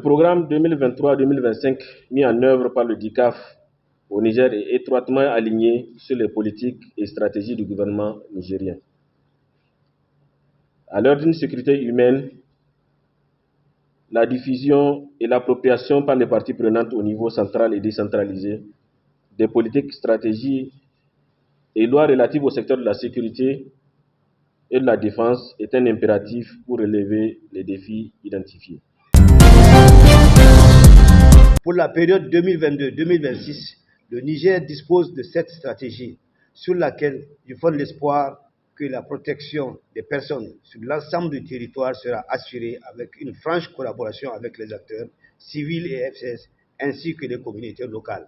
programme 2023-2025 mis en œuvre par le DICAF au Niger est étroitement aligné sur les politiques et stratégies du gouvernement nigérien. À l'heure d'une sécurité humaine, la diffusion et l'appropriation par les parties prenantes au niveau central et décentralisé des politiques, stratégies et lois relatives au secteur de la sécurité et de la défense est un impératif pour relever les défis identifiés. Pour la période 2022-2026, le Niger dispose de cette stratégie sur laquelle il fonde l'espoir que la protection des personnes sur l'ensemble du territoire sera assurée avec une franche collaboration avec les acteurs civils et FCS ainsi que les communautés locales.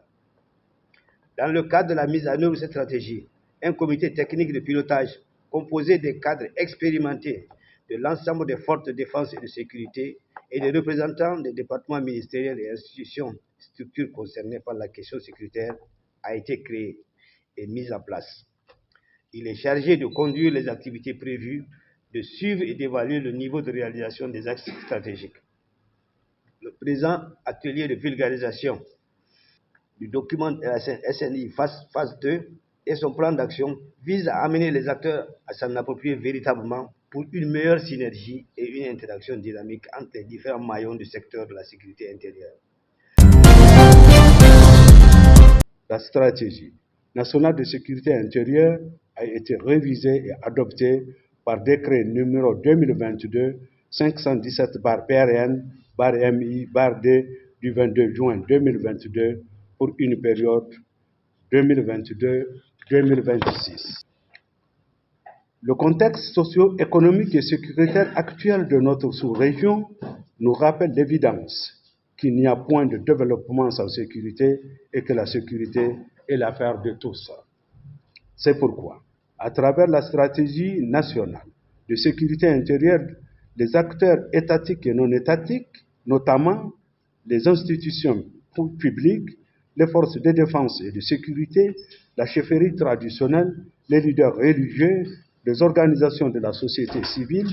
Dans le cadre de la mise en œuvre de cette stratégie, un comité technique de pilotage composé des cadres expérimentés de l'ensemble des forces de défense et de sécurité et des représentants des départements ministériels et institutions, structures concernées par la question sécuritaire, a été créé et mis en place. Il est chargé de conduire les activités prévues, de suivre et d'évaluer le niveau de réalisation des axes stratégiques. Le présent atelier de vulgarisation du document SNI phase 2 et son plan d'action vise à amener les acteurs à s'en approprier véritablement pour une meilleure synergie et une interaction dynamique entre les différents maillons du secteur de la sécurité intérieure. La stratégie nationale de sécurité intérieure a été révisée et adoptée par décret numéro 2022-517/PRN/MI/D du 22 juin 2022 pour une période 2022-2026. Le contexte socio-économique et sécuritaire actuel de notre sous-région nous rappelle l'évidence qu'il n'y a point de développement sans sécurité et que la sécurité est l'affaire de tous. C'est pourquoi, à travers la stratégie nationale de sécurité intérieure, les acteurs étatiques et non étatiques, notamment les institutions publiques, les forces de défense et de sécurité, la chefferie traditionnelle, les leaders religieux, les organisations de la société civile,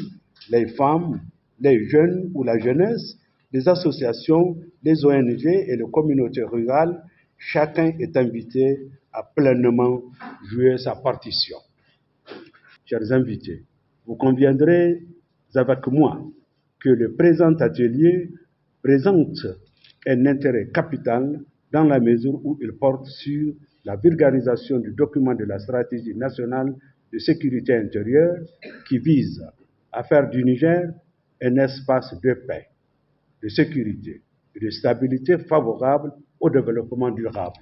les femmes, les jeunes ou la jeunesse, les associations, les ONG et les communautés rurales, chacun est invité à pleinement jouer sa partition. Chers invités, vous conviendrez avec moi que le présent atelier présente un intérêt capital dans la mesure où il porte sur la vulgarisation du document de la stratégie nationale de sécurité intérieure qui vise à faire du Niger un espace de paix, de sécurité et de stabilité favorable au développement durable.